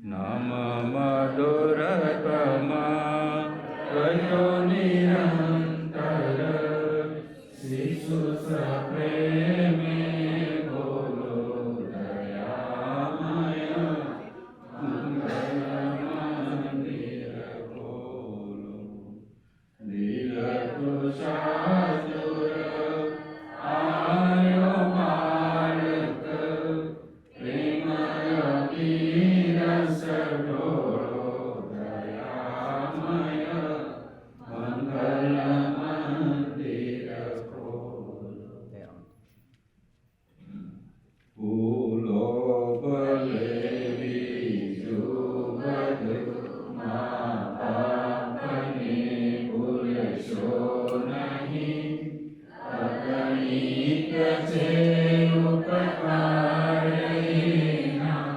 નમ મધુરતમા કયો નિરંતર શિશુ સપ્રેમે બોલો દયામય મંગલ મંદિર બોલો દિલકુશાસુર આયો માલક પ્રેમય પીરસ ઢોળો દયામય મંગલ મંદિર ખોલો. ભૂલો ભલે બીજું બધું મા બાપને ભૂલશો નહીં. અગણિત છે ઉપકાર એના,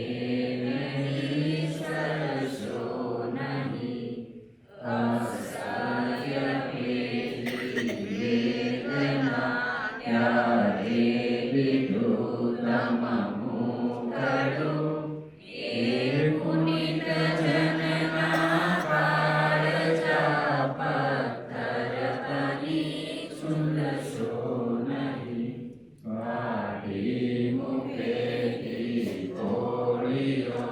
એને વિસરશો નહીં. અસહ્ય વેદના ત્યારે વિધુતમ મુકરું. એ પુનિત જનના કાળજા પત્તર બની સુનશો નહીં. કાઢી મુખેથી કોળીઓ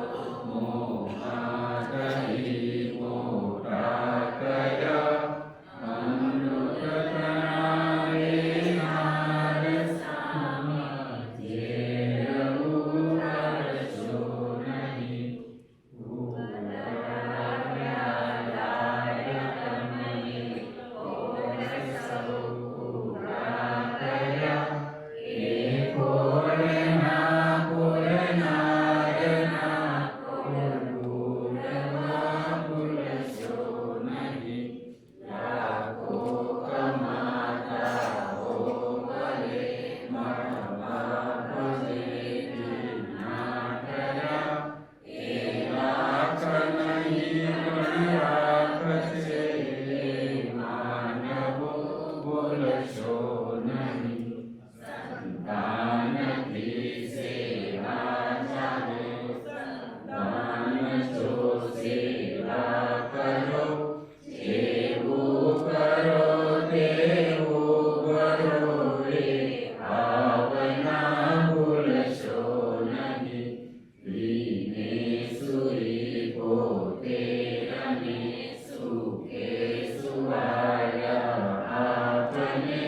મોહા કરી મોટા કર્યા. અમૃત તણાવે નારસામાં ઝેર ઉગાડશો નહીં. ઉગડાવ્યા લાડ તમને કોળ સૌ પૂરા કર્યા. એ કોળના પૂરનારના કોળ પૂરવા ભૂલશો નહીં. લાખો કમાતા હો ભલે મળવા ભજેથી ના થયા. એ લાખ નહીં પણ રાખશે માનવો બોલશો નહીં. સંતાનથી સેવા ચાલે, સંતાન જો સેવા કરો. જેવું કરો તેવું કરો રે ભાવના ભૂલશો નહીં. વિને સુરી પોતે રમે સુખે સુવાયા આપને.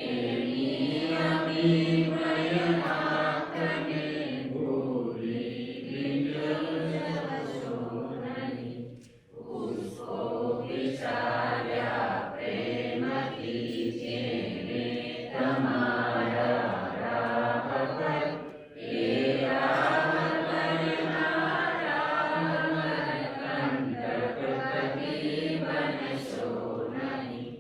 એની અમીમય આંખને ભૂલી વિંધશો નહીં. પુષ્પો વિચાર્યા પ્રેમથી જેને તમારા રાહ પર. એ રાહ કંટક કદી બનશો નહીં.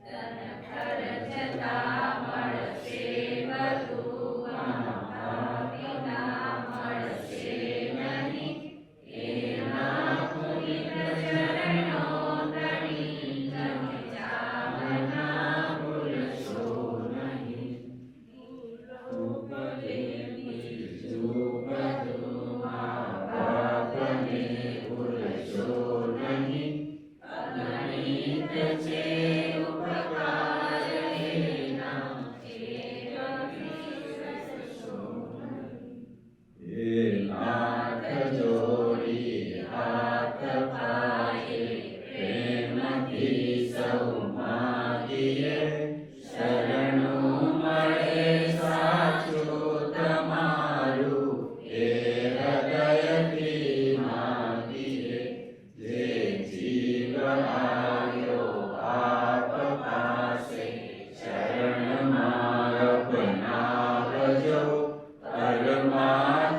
ધન ખર્ચતા મળશે બધું, વિના મળશે નહીં. એના પુનિત ચરણો તણી તમે ચામના ભૂલશો નહીં. ભલે બીજું બધું મા બાપને ભૂલશો નહીં. અગણિત છે ઉપકાર એના, એને વિસરશો નહીં. એ લાખ જોડી હાથ પાયે પ્રેમથી સૌ માગીએ. શરણું મળે સાચું તમારું એ હૃદયથી માગીએ. જે જીવ આવ્યો આપ પાસે શરણમાં અપનાવજો. પરમાત્માએ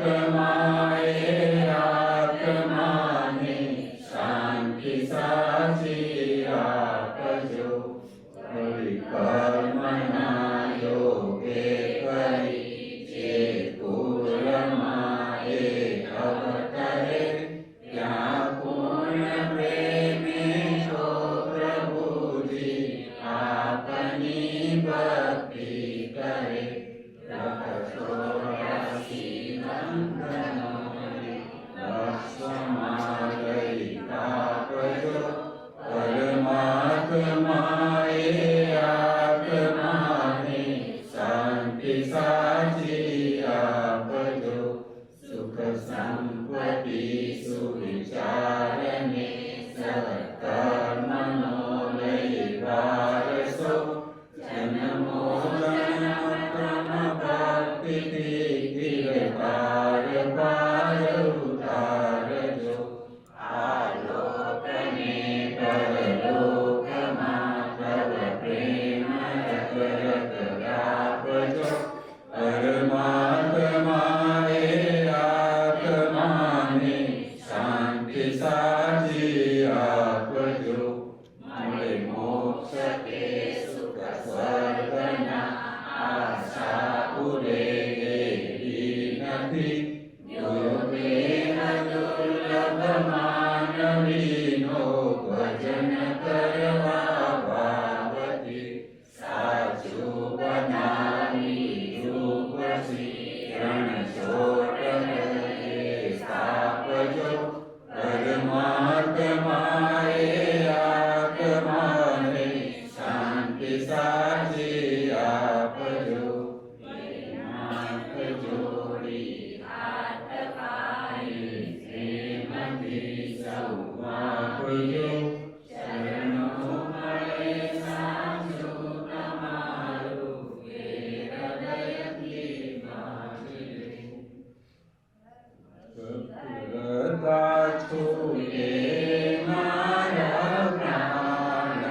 છૂટે મારા પ્રાણ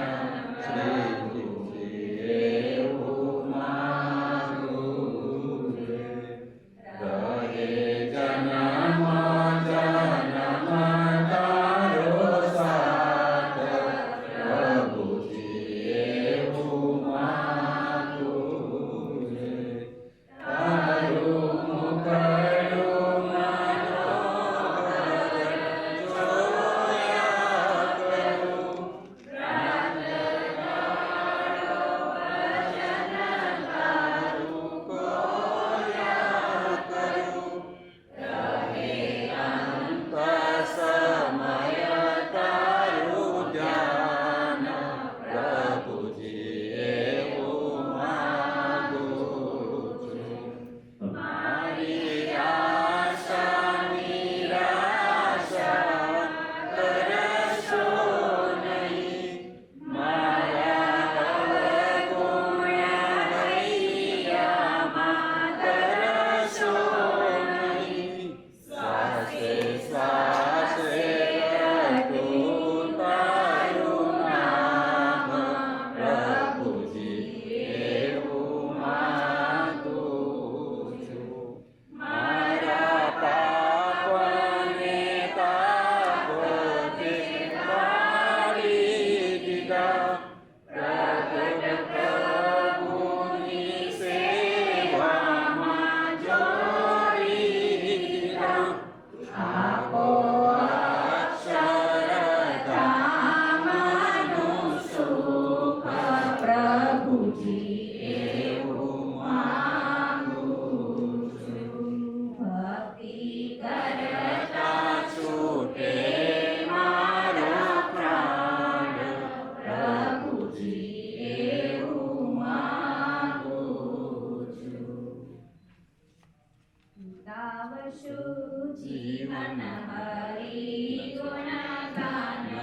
શ્રીજી એવું માગું રે. રહે જન્મ જન્મ તારો સાથ પ્રભુજી એવું માગું રે. તારું મુખડું જીવન હરી ગુણગાનમાં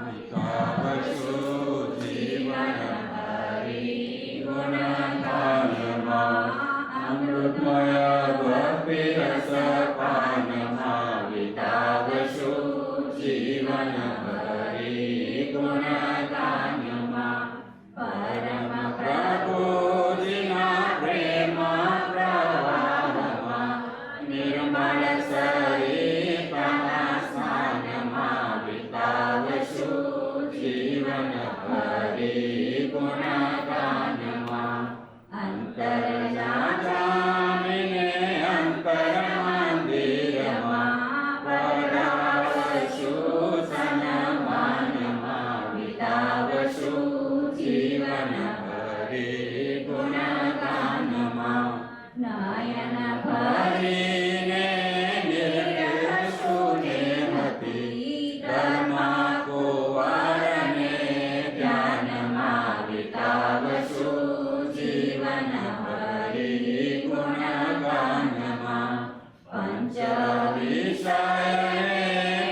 વિતાવશું. જીવન હરી ગુણગાનમાં અમૃતમય ભક્તિ રસ પાનમાં વિતાવશું. જીવન હરી ગુણગાનમાં પરમ પ્રભુજીના પ્રેમ પ્રવાહમાં નિર્મળ સરિતાના સ્નાનમાં વિતાવશું. જીવન હરી ગુણગાનમાં અંતરના જામીને અંતર મંદિરમાં પધારશું. સન્માનમાં વિતાવશું. જીવન હરી ગુણગાનમાં નયન ભરીને નિર્દેશુને હતી ધર્મા કુંવરને ધ્યાનમાં વિતાવશું. જીવન હરી ગુણગાનમાં પંચ વિષયને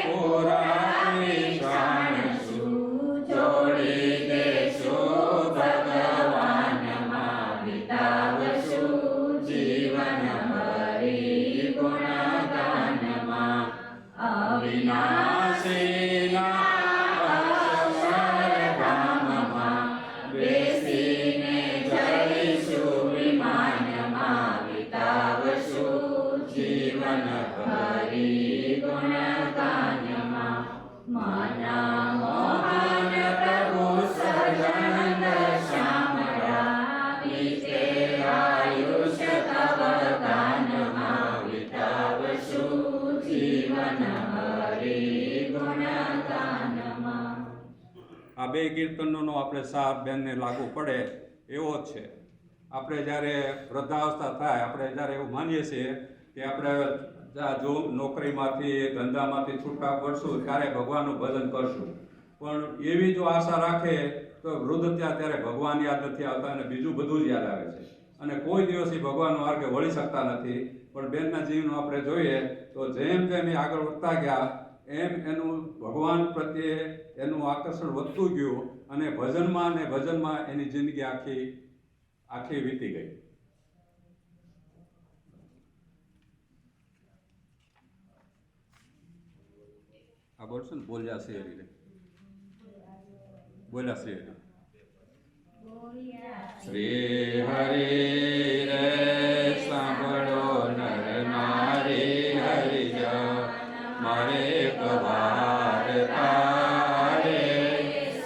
પુરા વિષાણશું. જોડી દેશું ભગવાનમાં વિતાવશું. જીવન હરી ગુણગાનમાં અવિનાશીના અક્ષર ધામમાં બેસીને જઈશું. વિમાનમાં વિતાવશું. જીવન હરી ગુણગાનમાં મન મોહન પ્રભુ સજન શ્યામળા વિતે આયુષ્ય તવ ગાનમાં વિતાવશું. જીવન હરી ગુણગાનમાં. આ બે કીર્તનોનો આપણે સાર બેનને લાગુ પડે એવો જ છે. આપણે જ્યારે વૃદ્ધાવસ્થા થાય, આપણે જ્યારે એવું માનીએ છીએ કે આપણે જો નોકરીમાંથી ધંધામાંથી છૂટા પડશું ત્યારે ભગવાનનું ભજન કરશું, પણ એવી જો આશા રાખે તો વૃદ્ધ થયા ત્યારે ભગવાન યાદ નથી આવતા અને બીજું બધું જ યાદ આવે છે અને કોઈ દિવસ એ ભગવાનનો માર્ગે વળી શકતા નથી. પણ બેનના જીવનું આપણે જોઈએ તો જેમ જેમ એ આગળ વધતા ગયા એમ એનું ભગવાન પ્રત્યે એનું આકર્ષણ વધતું ગયું અને ભજનમાં એની જિંદગી આખી વીતી ગઈ. આ બોલશો ને બોલ્યા શેરી રે બોલ્યા શેરી શ્રી હરિ રે સાંભળો નર નારી હરિજન મારે કવાર તારે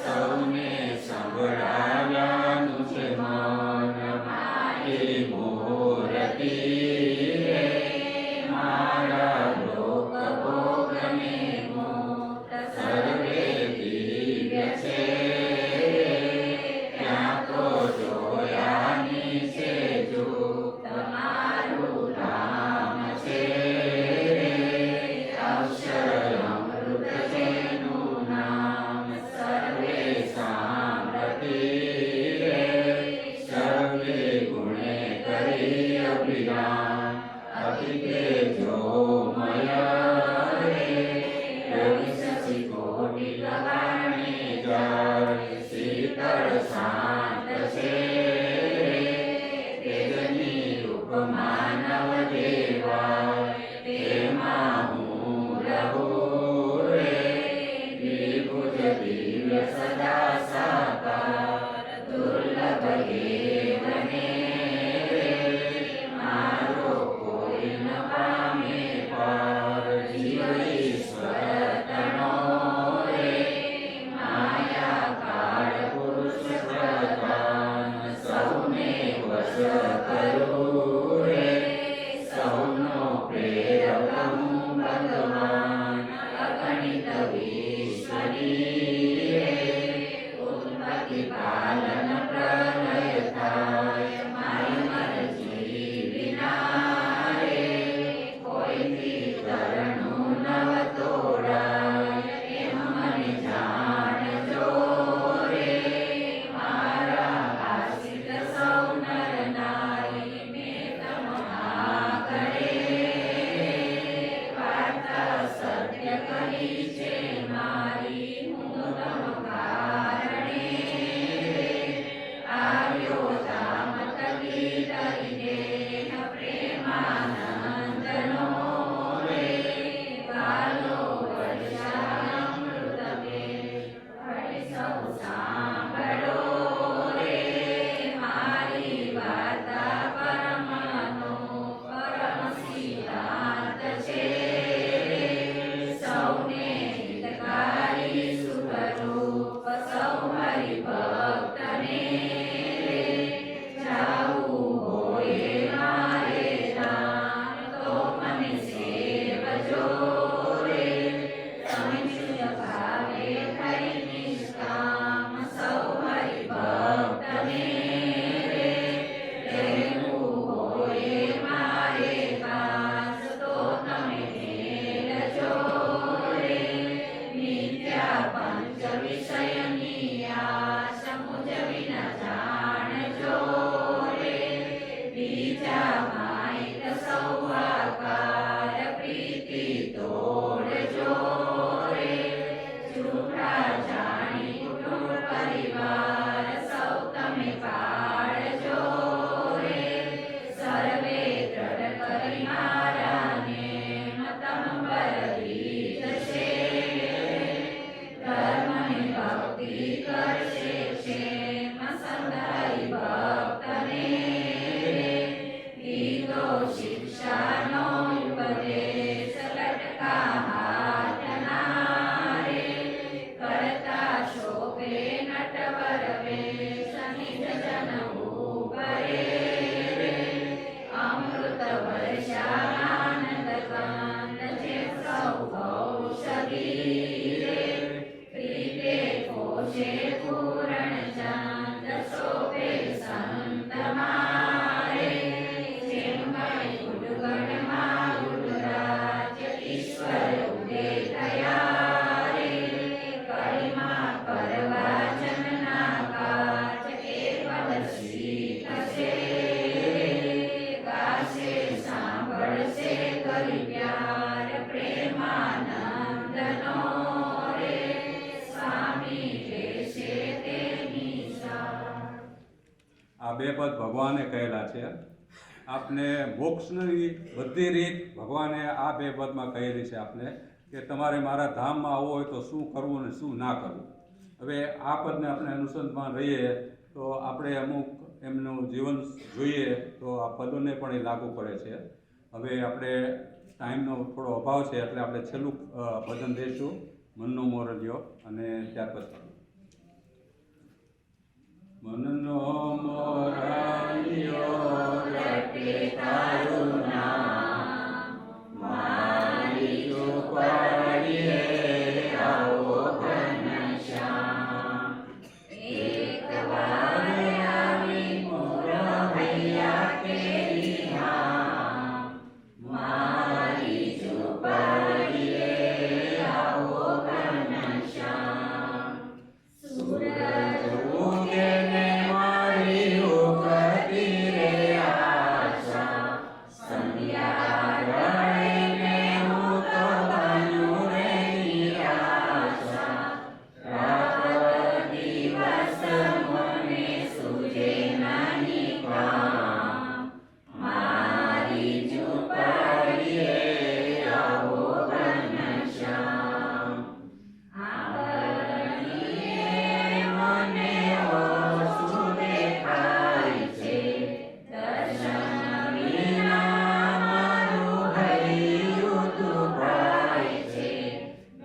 સૌને સંભળાવ્યાનું છે મન મારી મૂર્તિ રે મારા લોક ભોગને મુક્ત સર્વે દિવ્ય છે ત્યાં તો જોયાની છે જુક્ત મારું ધામ છે અક્ષર અમૃત જેનું નામ સર્વે સાંભળતી રે સર્વે ગુણે કરી અભિરામ અતિ તેજો મય રે રવિ શશી કોટિ ગગને જાય શીતળ શાંત છે તેજની રૂપ માનવ દેવાય તેમાં હું રહું રે દ્વિભુજ દિવ્ય સદા સાકાર દુર્લભ દેવને રે મારો કોઈ ન પામે પાર જીવ ઈશ્વર તણો રે માયા કાળ પુરુષ પ્રધાન સૌને વશ કરું રે સૌનો પ્રેરક હું ભગવાન અગણિત વિશ્વની રે ઉત્પત્તિ પાલન પ્રલય થાય મારી મરજી વિના રે કોઈથી કરણું નવ તોડાય એમ મને જાણજો રે મારા આશ્રિત સૌ નર નારી મેં તમહા કરે વાર્તા સત્ય કહી છે મારી હું તમ કારણે આવ્યો ધામ તકી તરી દેહ પ્રેમાનંદનો રે વાલો વર્ષામૃત બે ફળી સૌ સાંભળો રે મારી વાર્તા પરમનો પરમ સિદ્ધાંત છે સૌને હિતકારી સુખરૂપ સૌ હરિભક્તને જાવું હોય મારે રામ તો મને સેવજો રે સમિષ્ટ ભાવે થઈ નિષ્કામ સૌ હરિભક્તને રહેવું હોય મારે પાસ તો તમે મેળજો રે મિથ્યા પંચ વિષયની આશ મુજવી ન જાણજો રે બીજા માહિત સૌ આકાર પ્રીતિ તોડજો રે જૂઠા જાણી કુટુંબ પરિવાર સૌ તમે પાળજો રે સર્વે દ્રઢ કરી મારા નેમ તમ બરવી જશે ધર્મની ભક્તિ કરશે ક્ષેમ સંધાઈ ભક્તને ગીતો શિક્ષાનો ઉપદેશ લટકા હાથના રે કરતા શોભે નટવર વેશ નિજ જન ઉપરે રે અમૃત વર્ષા આનંદ કંદ જે સૌ ઔષધી રે પ્રીતે કોશે પૂરણ ચંદ શોભે સંત મારે જેમ કઈ ગુડગણમાં ગુડરાજ ઈશ્વર ઉદે થયા રે કળીમાં પરવાચનના કાચ કેવલ શ્રી થશે ગાશે સાંભળશે કરી પ્યાર પ્રેમાનંદનો રે સ્વામી કહેશે તેની સા આ બે પદ ભગવાને કહેલા છે આપને મોક્ષની બધી રીત ભગવાને આ બે પદમાં કહેલી છે આપને કે તમારે મારા ધામમાં આવવું હોય તો શું કરવું અને શું ના કરવું. હવે આ પદને આપણે અનુસંધાનમાં રહીએ તો આપણે અમુક એમનું જીવન જોઈએ તો આ પદોને પણ એ લાગુ પડે છે. હવે આપણે ટાઈમનો થોડો અભાવ છે એટલે આપણે છેલ્લું ભજન દઈશું, મનનો મોરલ્યો, અને ત્યાર પછી મનનો મોરલ્યો રટે તારું નામ, મારી ઝૂંપડીએ આવો ઘનશ્યામ. એક વાર આવી મોરૈયા કેરી નામ, મારી ઝૂંપડીએ આવો ઘનશ્યામ. સૂરજ ઉગે ને મારી ઉગતી રે આશા, સંધ્યા ઢળે ને હું તો બનું રે નિરાશા. રાત દિવસ મને સૂજે નાની કામ, મારી ઝૂંપડીએ આવો ઘનશ્યામ. આંગણીએ મને ઓછું દેખાય છે, દર્શન વિના મારું હૈયું દુભાય છે.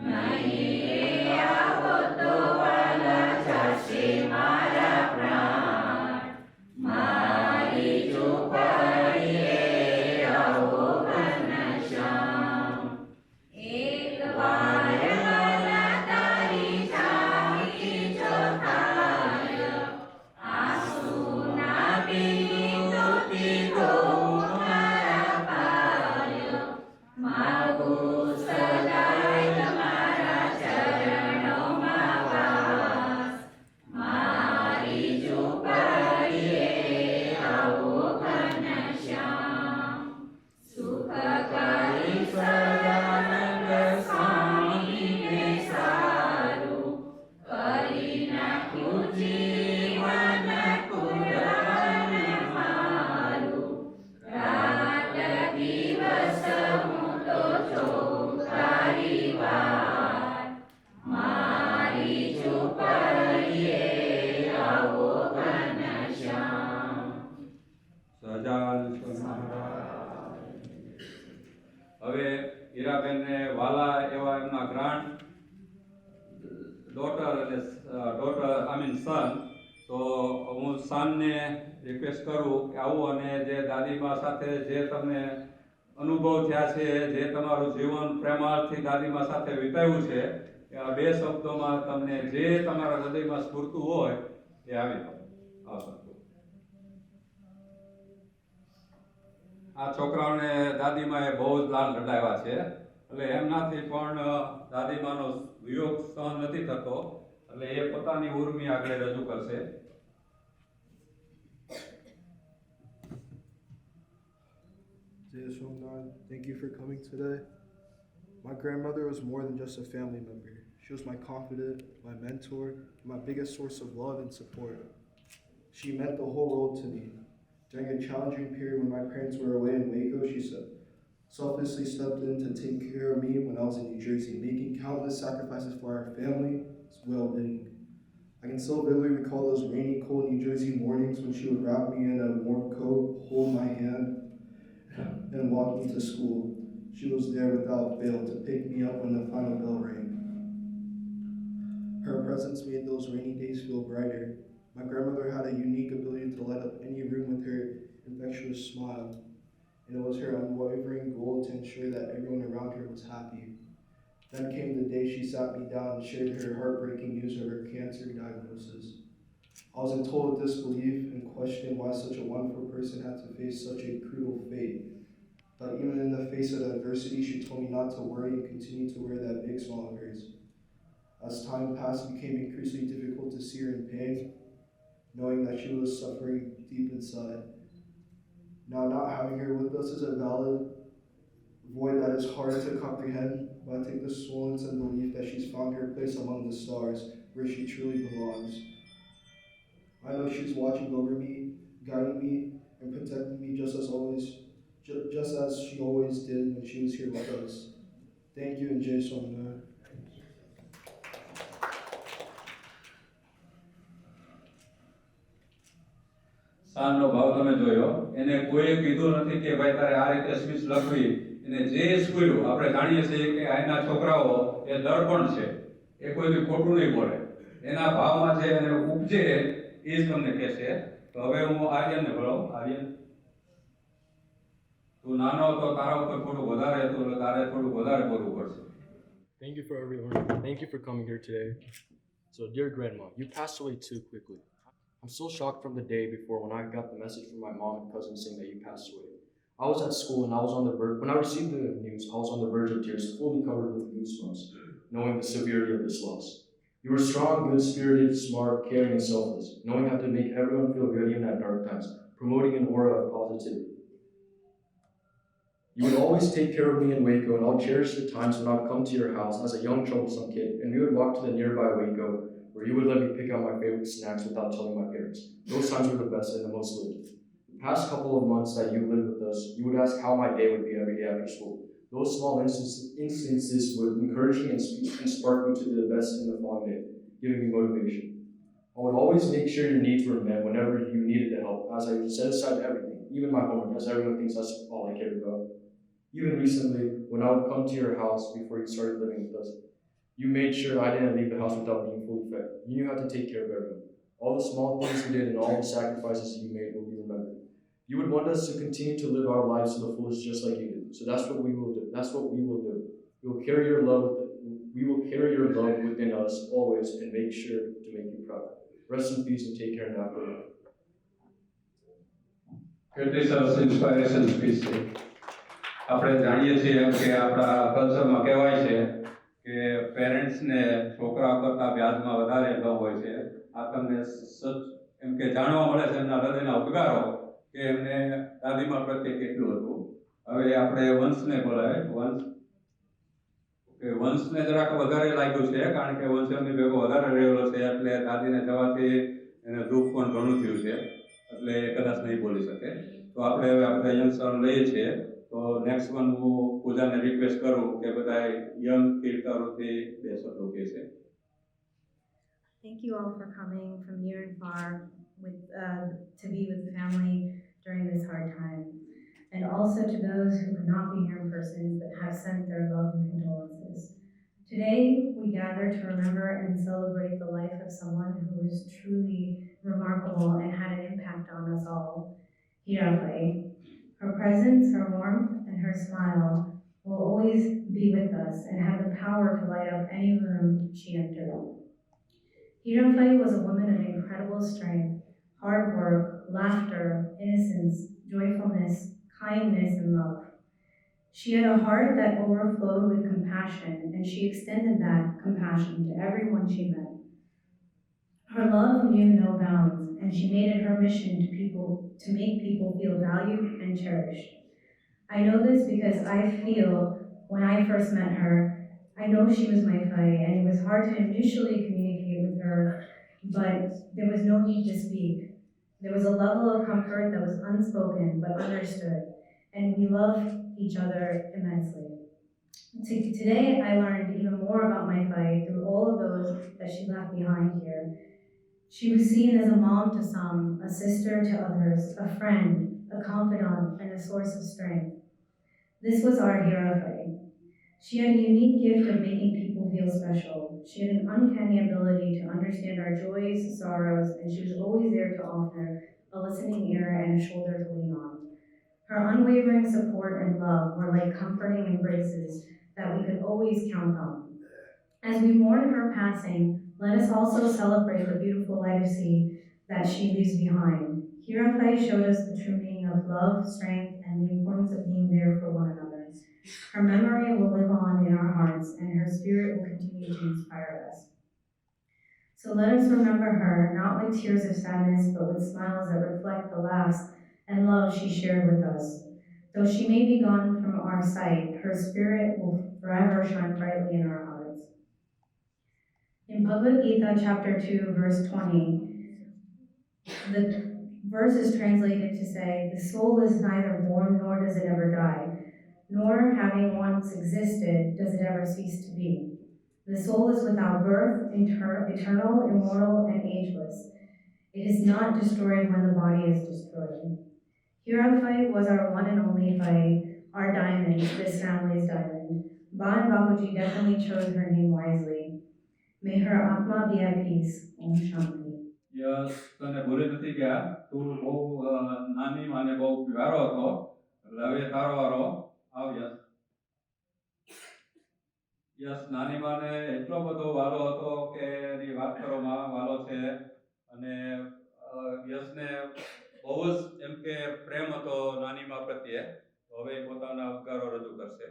નહીં આવો તો વાલા જશે મારા પ્રાણ, મારી ઝૂંપડીએ આવો ઘનશ્યામ. એક વાર વાલા તારી ઝાંખી ચોખાય, આંસુના બિંદુ પીધો મારા પાય. માગું સદાય મારા ચરણોમાં વાસ, મારી ઝૂંપડીએ આવો ઘનશ્યામ. સુખ કરી સદાનંદ સ્વામીને સારું, કરી નાખ્યું જીવન કુળવન મારું. રાત દિવસ હું તો જોઉં તારી વાત, મારી ઝૂંપડીએ આવો ઘનશ્યામ. સજાન હવે હીરાબેનને વાલા એવા એમના ગ્રાન્ડ સન, તો હું સનને રિક્વેસ્ટ કરું કે આવો અને જે દાદીમા સાથે જે તમને અનુભવ થયા છે, જે તમારું જીવન પ્રેમાળથી દાદીમા સાથે વિતાવ્યું છે, એ આ બે શબ્દોમાં તમને જે તમારા હૃદયમાં સ્ફૂરતું હોય એ આવી આવશે. આ છોકરાઓને દાદીમાએ બહુ જ લાલ લડાવ્યા છે, એટલે એમનાથી પણ દાદીમાનો વિયોગ સહન નથી થતો, એટલે એ પોતાની ઉર્મી આગળ રજૂ કરશે. Dear Somnath, thank you for coming today. My grandmother was more than just a family member. She was my confidant, my mentor, and my biggest source of love and support. She meant the whole world to me. During a challenging period when my parents were away in Waco, she selflessly stepped in to take care of me when I was in New Jersey, making countless sacrifices for our family's well-being. I can still vividly recall those rainy, cold New Jersey mornings when she would wrap me in a warm coat, hold my hand, and walk me to school. She was there without fail to pick me up when the final bell rang. Her presence made those rainy days feel brighter. My grandmother had a unique ability to light up any room with her infectious smile, and it was her unwavering goal to ensure that everyone around her was happy. Then came the day she sat me down and shared her heartbreaking news of her cancer diagnosis. I was in total disbelief and questioned why such a wonderful person had to face such a cruel fate. But even in the face of adversity, she told me not to worry and continue to wear that big smile of hers. As time passed, it became increasingly difficult to see her in pain, knowing that she was suffering deep inside. Now, not having her with us is a valid void that is hard to comprehend, but I take the solace and belief that she's found her place among the stars, where she truly belongs. I know she's watching over me, guiding me, and protected me just as she always did when she was here with us. Thank you, and Jay Song. સાનનો ભાવ તમે જોયો, એને કોઈએ કીધું નથી કે ભાઈ તારે આ રીતે સ્પીચ લખવી. એને જે સ્કૂલ્યું, આપણે જાણીએ છીએ કે અહીંના છોકરાઓ એ દર્પણ છે, એ કોઈ બી ખોટું નહીં બોલે, એના ભાવમાં જે એને ઉપજે એ જ તમને કહેશે. તો હવે હું આર્યનને બોલાવું. આર્યન, તું નાનો હતો, તારા ઉપર થોડું વધારે હતું, એટલે તારે થોડું વધારે બોલવું પડશે. Thank you for everyone. Thank you for coming here today. So, dear grandma, you passed away too quickly. I'm still shocked from the day before when I got the message from my mom and cousin saying that you passed away. I was at school and I was on the verge. When I received the news, I was on the verge of tears, fully covered with goosebumps, knowing the severity of this loss. You were strong, good-spirited, smart, caring, and selfless, knowing how to make everyone feel good even at dark times, promoting an aura of positivity. You would always take care of me in Waco, and I'll cherish the times when I'd come to your house as a young, troublesome kid, and we would walk to the nearby Waco, where you would let me pick out my favorite snacks without telling my parents. Those times were the best and the most lived. The past couple of months that you lived with us, you would ask how my day would be every day after school. Those small instances would encourage me and spark me to the best in the following day, giving me motivation. I would always make sure your needs were met whenever you needed the help, as I set aside everything, even my homework, as everyone thinks that's all I cared about. Even recently, when I would come to your house before you started living with us, you made sure I didn't leave the house without being fully fed. You knew how to take care of everyone. All the small things you did and all the sacrifices you made will be remembered. You would want us to continue to live our lives to the fullest just like you did. So that's what we will do. That's what we will do. We will carry your love within us always and make sure to make you proud. Rest in peace and take care now forever. કેટલી સરસ inspiration speech છે. આપણે જાણીએ છીએ કે આપણા કલ્ચરમાં કહેવાય છે કે પેરેન્ટ્સને છોકરા કરતાં વ્યાજમાં વધારે ગમ હોય છે. આ તમને એમ કે જાણવા મળે છે એમના હૃદયના ઉદ્ગારો કે એમને દાદીમા પ્રત્યે કેટલું હતું. હવે આપણે વંશને બોલાવે. વંશને જરાક વધારે લાગ્યું છે, કારણ કે વંશ એમની ભેગો વધારે રહેલો છે, એટલે દાદીને જવાથી એને દુઃખ પણ ઘણું થયું છે, એટલે એ કદાચ નહીં બોલી શકે. તો આપણે હવે આપણે યંગ સર લઈએ છીએ. તો નેક્સ્ટ વન હું પૂજાને રિક્વેસ્ટ કરું કે બધા યંગ તીર્થરોથી બે શબ્દો કહે છે. Thank you all for coming from near and far to be with the family during this hard time. And also to those who could not be here in person but have sent their love and condolences. Today, we gather to remember and celebrate the life of someone who was truly remarkable and had an impact on us all, Hirafai. Her presence, her warmth, and her smile will always be with us and have the power to light up any room she entered. Hirafai was a woman of incredible strength, hard work, laughter, innocence, joyfulness, kindness, and love. She had a heart that overflowed with compassion, and she extended that compassion to everyone she met. Her love knew no bounds, and she made it her mission to make people feel valued and cherished. I know this because I feel when I first met her, I know she was my Fai, and it was hard to initially communicate with her, but there was no need to speak. There was a level of comfort that was unspoken but understood, and we loved each other immensely. Today, I learned even more about my Fai through all of those that she left behind here. She was seen as a mom to some, a sister to others, a friend, a confidant, and a source of strength. This was our Hirafai. She had a unique gift of making people feel special. She had an uncanny ability to understand our joys, sorrows, and she was always there to offer a listening ear and a shoulder to lean on. Her unwavering support and love were like comforting embraces that we could always count on. As we mourn her passing, let us also celebrate the beautiful legacy that she leaves behind. Hirafai showed us the true meaning of love, strength, and the importance of being there for one another. Her memory will live on in our hearts, and her spirit will continue to inspire us. So let us remember her, not with tears of sadness, but with smiles that reflect the laughs and love she shared with us. Though she may be gone from our sight, her spirit will forever shine brightly in our hearts. In Bhagavad Gita chapter 2, verse 20, verse is translated to say, "The soul is neither born nor does it ever die, nor having once existed does it ever cease to be. The soul is without birth, eternal, immortal, and ageless. It is not destroyed when the body is destroyed." Hira fight was our one and only fight, our diamond, this family's diamond. Ba and Bapuji definitely chose her name wisely. May her Atma be at peace. Om Shanti. Yes તને ભૂલી નથી ગયા. તું બહુ નાની માને બહુ પ્યારો હતો, એટલે હવે તારો વારો. આવ યસ. યસ, નાની માને એટલો બધો વાલો હતો કે એની વાત કરવામાં વાલો છે. અને યસને બહુ જ એમ કે પ્રેમ હતો નાની મા પ્રત્યે. તો હવે એ પોતાના ઉદ્ગારો રજૂ કરશે.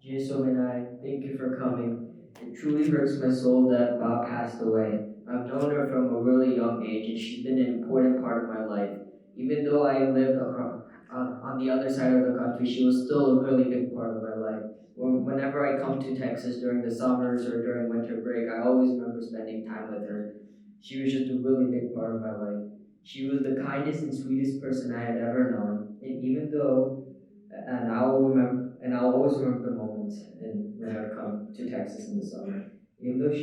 Jesomini, thank you for coming. It truly hurts my soul that Ba passed away. I've known her from a really young age, and she's been an important part of my life. Even though I lived on the other side of the country, she was still a really big part of my life. Whenever I come to Texas during the summers or during winter break, I always remember spending time with her. She was just a really big part of my life. She was the kindest and sweetest person I had ever known, and I'll always remember the moments when I would come to Texas in the summer. Even though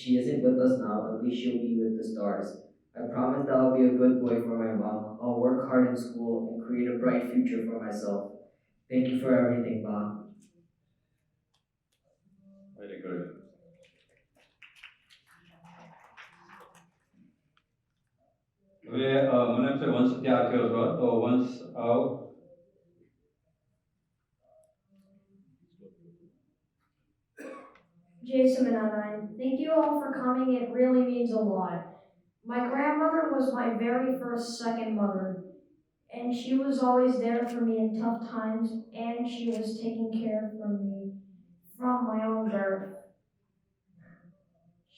she isn't with us now, at least she'll be with the stars. I promise that I'll be a good boy for my mom. I'll work hard in school and create a bright future for myself. Thank you for everything, Ma. Very good. હવે મને એમ છે વંશ ત્યાં થયો છો, તો વંશ આવ. Jason and Anand, thank you all for coming. It really means a lot. My grandmother was my very first second mother, and she was always there for me in tough times, and she was taking care of me from my own birth.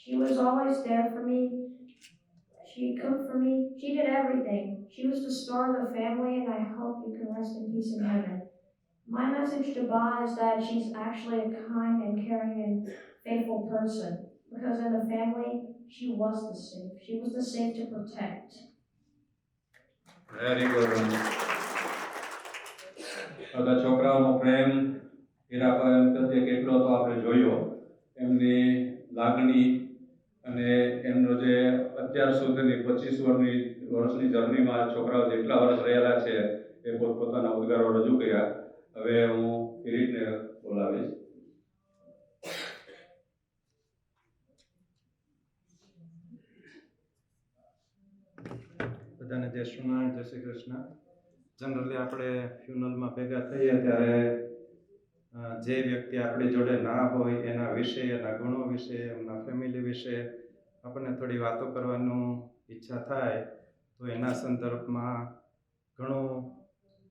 She was always there for me. She cooked for me. She did everything. She was the star of the family, and I hope you can rest in peace in heaven. My message to Ba is that she's actually a kind and caring and faithful person, because in the family, she was the safe. She was the safe to protect. Very good. બધા છોકરાઓનો પ્રેમ હીરાભાઈ પ્રત્યે કેટલો તો આપણે જોયો, એમની લાગણી અને એમનો જે અત્યાર સુધીની 25 વર્ષની જર્નીમાં છોકરાઓ જેટલા વર્ષ રહેલા છે એ પોતપોતાના ઉદ્ગારો રજૂ કર્યા. હવે હું કિરીટને બોલાવીશ. બધાને જય શ્રીનારાયણ, જય શ્રી કૃષ્ણ. જનરલી આપણે ફ્યુનરલમાં ભેગા થઈએ ત્યારે જે વ્યક્તિ આપણી જોડે ના હોય એના વિશે, એના ગુણો વિશે, એમના ફેમિલી વિશે આપણને થોડી વાતો કરવાનું ઈચ્છા થાય, તો એના સંદર્ભમાં ઘણું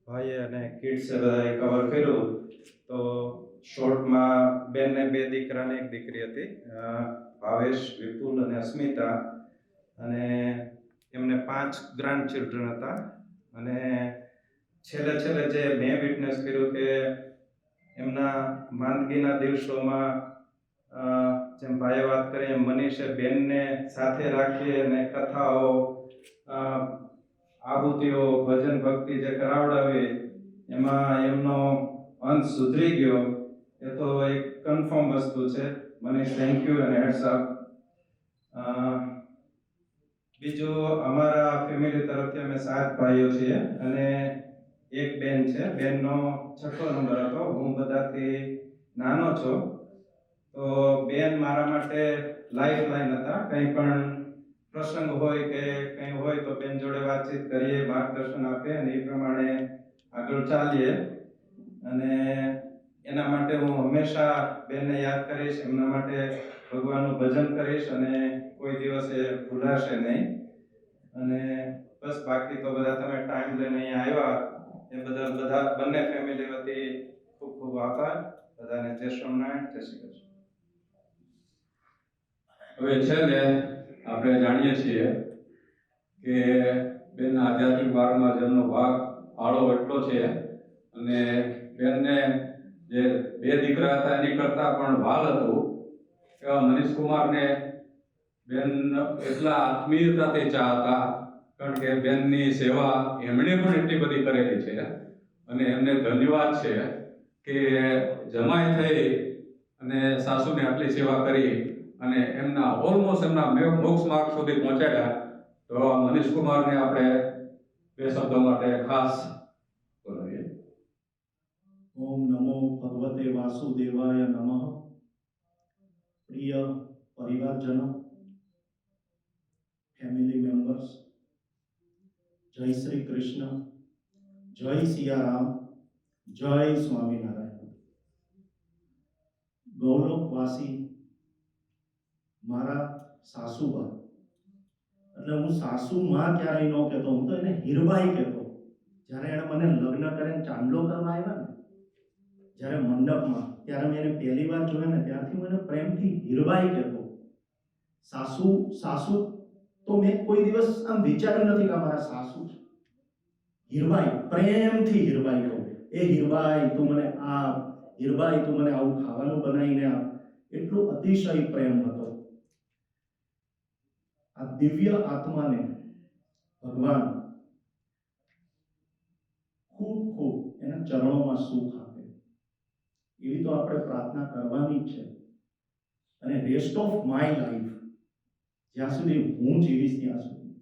ભાઈએ અને કિડ્સે બધાએ કવર કર્યું. તો શોર્ટમાં બેનને 2 દીકરા ને 1 દીકરી હતી, ભાવેશ, વિપુલ અને અસ્મિતા. અને એમને 5 ગ્રાન્ડ ચિલ્ડ્રન હતા. અને છેલ્લે જે મેં વિટનેસ કર્યું કે એમના માંદગીના દિવસોમાં જેમ ભાઈએ વાત કરી એમ મનીષે બેનને સાથે રાખી અને કથાઓ, આહુતિઓ, ભજન ભક્તિ જે કરાવડાવી એમાં એમનો અંત સુધરી ગયો. એ તો એક કન્ફર્મ વસ્તુ છે. મનીષ, થેન્ક યુ અને હેડ્સ અપ. બીજું, અમારા ફેમિલી તરફથી અમે 7 ભાઈઓ છીએ અને 1 બેન છે. બેનનો 6થો નંબર હતો. હું બધાથી નાનો છું. તો બેન મારા માટે લાઈફ લાઈન હતા. કંઈ પણ પ્રસંગ હોય કે કંઈ હોય તો બેન જોડે વાતચીત કરીએ, માર્ગદર્શન આપે અને એ પ્રમાણે આગળ ચાલીએ. અને એના માટે હું હંમેશા બેનને યાદ કરીશ, એમના માટે ભગવાનનું ભજન કરીશ અને કોઈ દિવસે ભૂલાશે નહીં. અને બસ, બાકી તો બધા તમે ટાઈમ લઈને અહીંયા આવ્યા એ બદલ બંને ફેમિલી વતી ખૂબ ખૂબ આભાર. બધાને જય સ્વામિનારાયણ, જય શ્રી કૃષ્ણ. હવે છે ને આપણે જાણીએ છીએ કે બેનના આધ્યાત્મિક માર્ગમાં જેમનો ફાળો એટલો છે. અને બેનને જે 2 દીકરા હતા એની કરતાં પણ વાલ હતું એવા મનીષ કુમારને બેન એટલા આત્મીયતાથી ચાહતા કારણ કે બેનની સેવા એમણે પણ એટલી બધી કરેલી છે અને એમને ધન્યવાદ છે કે જમાઈ થઈ અને સાસુને આટલી સેવા કરી અને એમના ઓલમોસ્ટ એમના મોક્ષ માર્ગ સુધી પહોંચાડ્યા. તો મનીષ કુમારને આપણે બે શબ્દો માટે ખાસ બોલાવીએ. ઓમ નમો ભગવતે વાસુદેવાય નમઃ. પ્રિય પરિવારજનો, ફેમિલી મેમ્બર્સ, જય શ્રી કૃષ્ણ, જય સિયારામ, જય સ્વામિનારાયણ. ગૌરવવાસી મારા સાસુબા, એટલે હું સાસુમાં ક્યારેય ન કહેતો, હું તો એને હીરબાઈ કહેતો. જ્યારે એણે મને લગ્ન કરીને ચાંદલો કરવા આવ્યા ને, જ્યારે મંડપમાં, ત્યારે મેં એને પહેલી વાર જોયા ને ત્યારથી હું એને પ્રેમથી હીરબાઈ કહેતો. સાસુ સાસુ તો મેં કોઈ દિવસ આમ વિચાર્યું નથી કે મારા સાસુ છે. હીરબાઈ, પ્રેમથી હીરબાઈ કહું. એ હીરબાઈ તું મને આપ, હીરબાઈ તું મને આવું ખાવાનું બનાવીને આપ. એટલો અતિશય પ્રેમ હતો. આ દિવ્ય આત્માને ભગવાન ખૂબ ખૂબ એના ચરણોમાં સુખ આપે, એવી તો આપણે પ્રાર્થના કરવાની જ છે. અને રેસ્ટ ઓફ માય લાઈફ, જ્યાં સુધી હું જીવીશ ત્યાં સુધી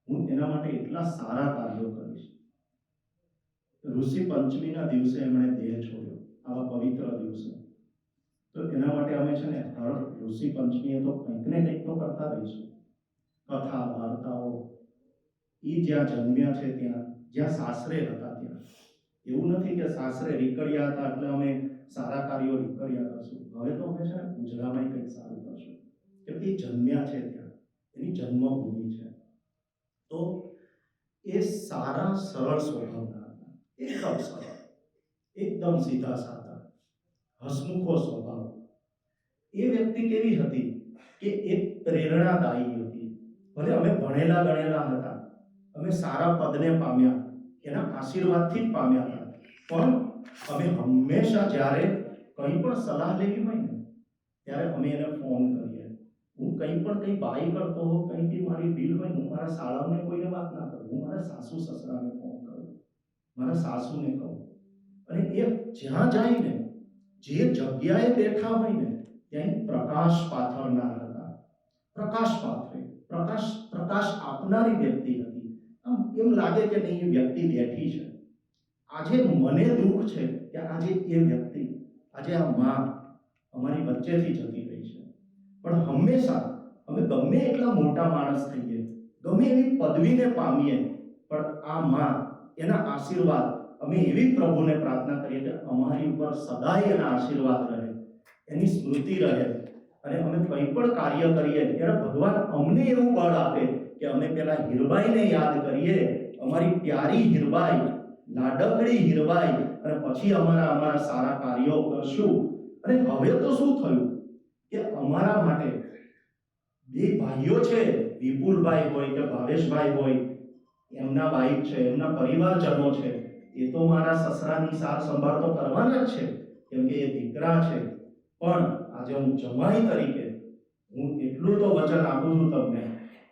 હું એના માટે એટલા સારા કાર્યો કરીશ. ઋષિ પંચમીના દિવસે એમણે દેહ છોડ્યો, આવા પવિત્ર દિવસે. તો એના માટે અમે છે ને હર ઋષિ પંચમીએ તો કંઈક ને કંઈક તો કરતા રહીશું. કથા વાર્તાઓ, એ જ્યાં જન્મ્યા છે ત્યાં, જ્યાં સાસરે હતા ત્યાં. એવું નથી કે સાસરે રીકડ્યા હતા એટલે અમે સારા કાર્યો રીકડ્યા કરશું. હવે તો અમે છે ને ગુજરાતમાં કંઈક સારું કરશું, કે એ જન્મ્યા છે ત્યાં, એની જન્મભૂમિ છે. તો એ સારા સરળ સ્વભાવના હતા, એકદમ સરળ, એકદમ સીધા સાધા, હસમુખો સ્વભાવ. એ વ્યક્તિ કેવી હતી કે એક પ્રેરણાદાયી હતી. ભલે અમે ભણેલા ગણેલા હતા, અમે સારા પદને પામ્યા, એના આશીર્વાદથી જ પામ્યા હતા, પણ અમે હંમેશા જ્યારે કંઈ પણ સલાહ લેવી હોય ને ત્યારે અમે એને ફોન કરીએ. હું કંઈ બાઈ કરતો હોઉં, કંઈ બી મારી ડીલ હોય, હું મારા શાળાઓને કોઈને વાત ના કરું, હું મારા સાસુ સસરાને ફોન કરું, મારા સાસુને કહું. અને એ જ્યાં જાય ને, જે જગ્યાએ બેઠા હોય ને ત્યાં પ્રકાશ પાથરનાર હતા. પ્રકાશ પાથરે, પ્રકાશ આપનારી વ્યક્તિ હતી. આમ એમ લાગે કે નહીં, એ વ્યક્તિ બેઠી છે. આજે મને દુઃખ છે કે આજે એ વ્યક્તિ, આજે આ માં અમારી વચ્ચેથી જતી રહી છે. પણ હંમેશા અમે ગમે એટલા મોટા માણસ થઈએ, ગમે એવી પદવીને પામીએ, પણ આ માં, એના આશીર્વાદ, અમે એવી પ્રભુને પ્રાર્થના કરીએ કે અમારી ઉપર સદાય એના આશીર્વાદ રહે, એની સ્મૃતિ રહે. અને અમે કંઈ પણ કાર્ય કરીએ ત્યારે ભગવાન અમને એવું બળ આપે કે અમે પેલા હીરબાઈને યાદ કરીએ, અમારી પ્યારી હીરબાઈ, લાડકડી હીરબાઈ, અને પછી અમારા સારા કાર્યો કરશું. અને હવે તો શું થયું કે અમારા માટે બે ભાઈઓ છે, વિપુલભાઈ હોય કે ભાવેશભાઈ હોય, એમના વાઈફ છે, એમના પરિવારજનો છે, એ તો મારા સસરાની સાર સંભાળ તો કરવાના જ છે, કેમ કે એ દીકરા છે. પણ આજે હું જમાઈ તરીકે હું એટલું તો વચન આપું છું તમને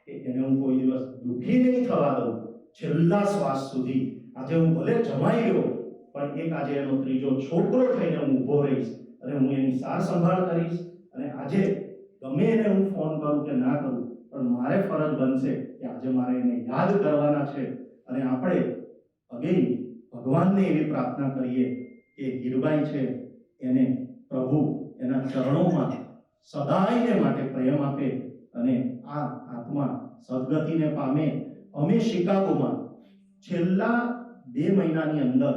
કે એને હું કોઈ દિવસ દુઃખી નહીં થવા દઉં. છેલ્લા શ્વાસ સુધી આજે હું ભલે જમાઈ રહ્યો, પણ એક આજે એનો ત્રીજો છોકરો થઈને હું ઊભો રહીશ અને હું એની સાર સંભાળ કરીશ. અને આજે ગમે એને હું ફોન કરું કે ના કરું, પણ મારે ફરજ બનશે કે આજે મારે એને યાદ કરવાના છે. અને આપણે અગેન ભગવાનને એવી પ્રાર્થના કરીએ કે હીરબાઈ છે એને પ્રભુ એના ચરણોમાં સદાયને માટે પ્રેમ આપે અને આ આત્મા સદગતિને પામે. અમે શિકાગોમાં છેલ્લા 2 મહિનાની અંદર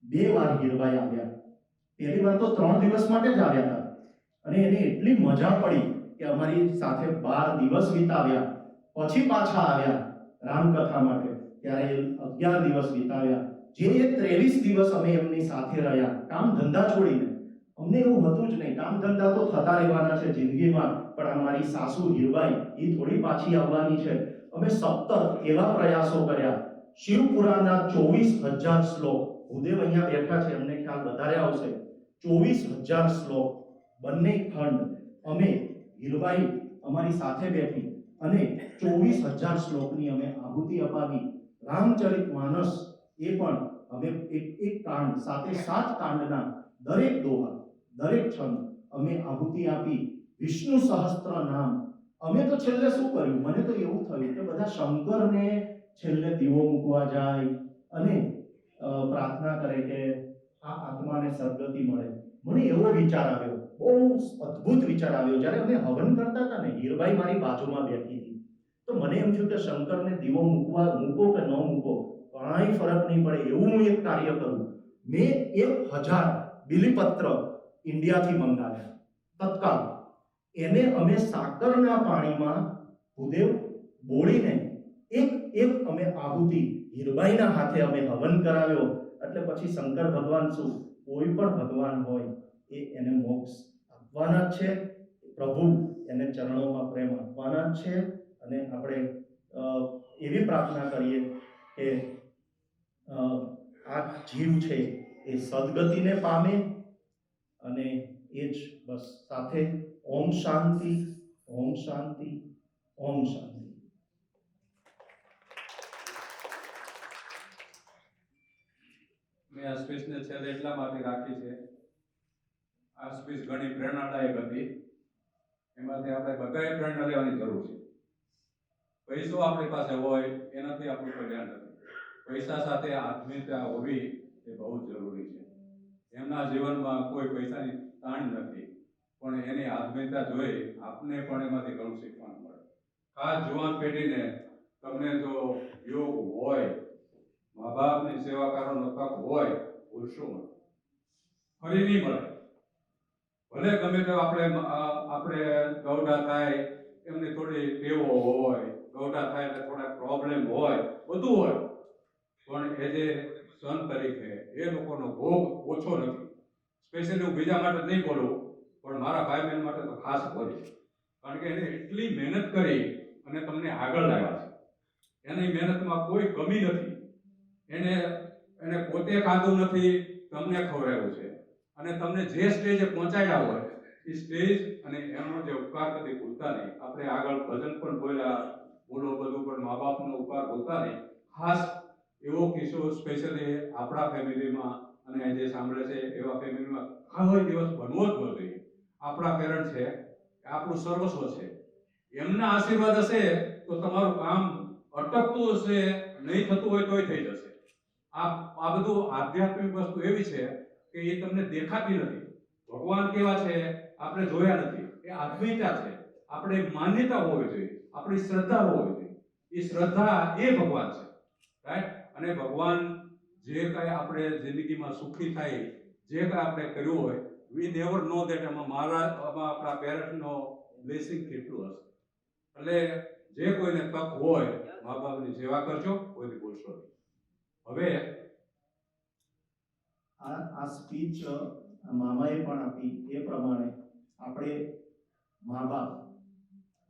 2 વાર હીરબાઈ આવ્યા. પહેલી વાર તો 3 દિવસ માટે જ આવ્યા હતા અને એને એટલી મજા પડી કે અમારી સાથે 12 દિવસ વિતાવ્યા. પછી પાછા આવ્યા રામકથા માટે, ત્યારે 11 દિવસ વિતાવ્યા. જે 23 દિવસ અમે એમની સાથે રહ્યા, કામ ધંધા છોડીને. અમને એવું હતું જ નહીં, કામ ધંધા તો થતા રહેવાના છે જિંદગીમાં, પણ અમારી સાસુ હીરબાઈ એ થોડી પાછી આવવાની છે. અમે સતત એવા પ્રયાસો કર્યા. શિવપુરાણના 24,000 શ્લોક, ભૂદેવ અહીંયા બેઠા છે, એમને ખ્યાલ વધારે આવશે. 24,000 શ્લોક બંને ખંડ અમે, હીરબાઈ અમારી સાથે બેઠી અને 24,000 શ્લોકની અમે આહુતિ અપાવી. રામચરિત માનસ એ પણ અમે એક કાંડ સાથે 7 કાંડના દરેક દોહા, દરેક છંદ અમે આહુતિ આપી. વિષ્ણુ સહસ્ત્ર નામ અમે તો છેલ્લે શું કર્યું, મને તો એવું થયું કે બધા શંકરને છેલ્લે દીવો મૂકવા જાય અને પ્રાર્થના કરે કે આ આત્માને સદગતિ મળે. મને એવો વિચાર આવ્યો, બહુ અદ્ભુત વિચાર આવ્યો. જ્યારે અમે હવન કરતા હતા ને, હીરબાઈ મારી બાજુમાં બેઠી હતી, તો મને એમ થયું કે શંકરને દીવો મૂકો કે ન મૂકો, કાંઈ ફરક નહીં પડે, એવું હું એક કાર્ય કરું. મેં 1,000 બિલીપત્ર ઇન્ડિયાથી મંગાવ્યા તત્કાલ. એને અમે સાકરના પાણીમાં ભૂદેવ બોળીને એક અમે આહુતિ હીરબાઈના હાથે અમે હવન કરાવ્યો. એટલે પછી શંકર ભગવાન શું, કોઈ પણ ભગવાન હોય એ એને મોક્ષ આપવાના જ છે. પ્રભુ એને ચરણોમાં પ્રેમ આપવાના જ છે. અને આપણે એવી પ્રાર્થના કરીએ કે આ જીવ છે એ સદગતિને પામે. અને એ જ બસ સાથે ઓમ શાંતિ, ઓમ શાંતિ, ઓમ શાંતિ. મેં આ સ્પીચને છેલ્લે એટલા માટે રાખી છે, આ સ્પીચ ઘણી પ્રેરણાદાયક હતી. એમાંથી આપણે બધાએ પ્રેરણા લેવાની જરૂર છે. પૈસો આપણી પાસે હોય એનાથી આપણું કલ્યાણ નથી. પૈસા સાથે આત્મીયતા હોવી એ બહુ જરૂરી છે. એમના જીવનમાં કોઈ પૈસાની તાણ નથી, પણ એની આત્મીયતા જોઈ આપને પણ એમાંથી ઘણું શીખવાનું મળે. ખાસ જુવાન પેઢીને તમને જો યોગ હોય, મા બાપની સેવા કરવાનો તક હોય, ભૂલશો નહીં, ફરી નહીં મળે. ભલે ગમે તો આપણે ગૌડા થાય, એમની થોડી ટેવો હોય, ગૌડા થાય એટલે થોડા પ્રોબ્લેમ હોય, બધું હોય, પણ એ જે સન તરીકે એ લોકોનો ભોગ ઓછો નથી. સ્પેશિયલી હું બીજા માટે નહીં બોલું, પણ મારા ભાઈ બહેન માટે તો ખાસ બોલીશ. કારણ કે એને એટલી મહેનત કરી અને તમને આગળ લાવ્યા છે. એની મહેનતમાં કોઈ કમી નથી. એને પોતે ખાધું નથી, તમને ખવડાવ્યું છે. અને તમને જે સ્ટેજે પહોંચાડ્યા હોય એ સ્ટેજ અને એમનો જે ઉપકાર કદી ભૂલતા નહીં. આપણે આગળ ભજન પણ બોલ્યા, બોલો બધું, પણ મા બાપનો ઉપકાર ભૂલતા નહીં. ખાસ એવો કિસ્સો સ્પેશિયલી આપણા ફેમિલીમાં અને જે સાંભળે છે એવા ફેમિલીમાં આવો દિવસ બનવો જ ન જોઈએ. આપણા પેરેન્ટ છે, આપણું સર્વસ્વ છે. એમના આશીર્વાદ હશે તો તમારું કામ અટકતું હશે, નહીં થતું હોય તોય થઈ જશે. આ બધું આધ્યાત્મિક વસ્તુ એવી છે કે એ તમને દેખાતી નથી. ભગવાન કેવા છે આપણે જોયા નથી. એ આત્મીયતા છે. આપણે માન્યતા હોવી જોઈએ, આપણી શ્રદ્ધા હોવી જોઈએ. એ શ્રદ્ધા એ ભગવાન છે, રાઈટ. અને ભગવાન જે કાંઈ આપણે જિંદગીમાં સુખી થાય, જે કાંઈ આપણે કર્યું હોય, વી નેવર નો દેટ એમાં આપણા પેરેન્ટ્સનો બ્લેસિંગ કેટલું હશે. એટલે જે કોઈને તક હોય, મા બાપની સેવા કરજો, કોઈની ભૂલશો નહીં. હવે આ સ્પીચ મામાએ પણ આપી એ પ્રમાણે આપણે મા બાપ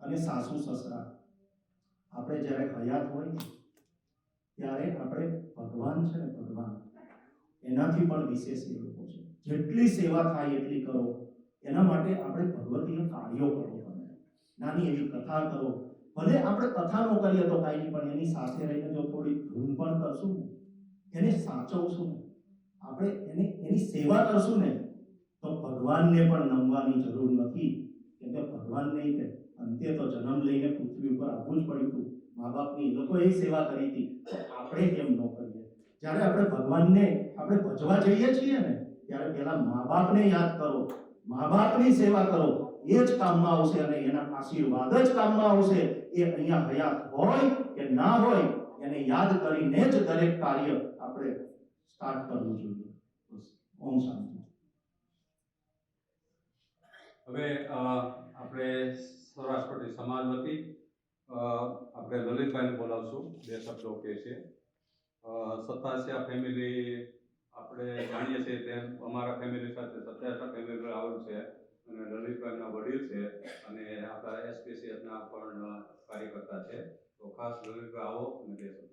અને સાસુ સસરા આપણે જ્યારે હયાત હોય ને ત્યારે આપણે ભગવાન છે ને, ભગવાન એનાથી પણ વિશેષ એ લોકો છે. જેટલી સેવા થાય એટલી કરો. એના માટે આપણે ભગવતીય કાર્યો કરો. તમે નાની એવી કથા કરો. ભલે આપણે કથા ન કરીએ તો કાંઈ નહીં, પણ એની સાથે રહીને જો થોડી ધૂન પણ કરશું ને, એને સાચવશું ને, આપણે એની સેવા કરશું ને, તો ભગવાનને પણ નમવાની જરૂર નથી. કેમ કે ભગવાનને અંતે તો જન્મ લઈને પૃથ્વી ઉપર આવવું જ પડ્યું હતું. મા બાપની એ લોકોએ સેવા કરી હતી, તો આપણે કેમ ન કરીએ? જ્યારે આપણે ભગવાનને આપણે ભજવા જઈએ છીએ ને, ત્યારે પહેલા મા બાપને યાદ કરો, મા બાપની સેવા કરો. એ જ કામમાં આવશે અને એના આશીર્વાદ જ કામમાં આવશે. એ અહીંયા હયાત હોય કે ના હોય, એને યાદ કરીને જ દરેક કાર્ય આપણે સ્ટાર્ટ કરવું જોઈએ. ઓમ શાંતિ. હવે આપણે સૌરાષ્ટ્ર સમાજ વતી આપણે લલિતભાઈને બોલાવશું, 2 શબ્દો કહે છે. સતાસિયા ફેમિલી આપણે જાણીએ છીએ તેમ અમારા ફેમિલી સાથે સતાસિયા ફેમિલી આવેલું છે અને લલિતભાઈના વડીલ છે અને આપણા એસપીસીએસના પણ કાર્યકર્તા છે. તો ખાસ લલિતભાઈ આવો અને 2 શબ્દ.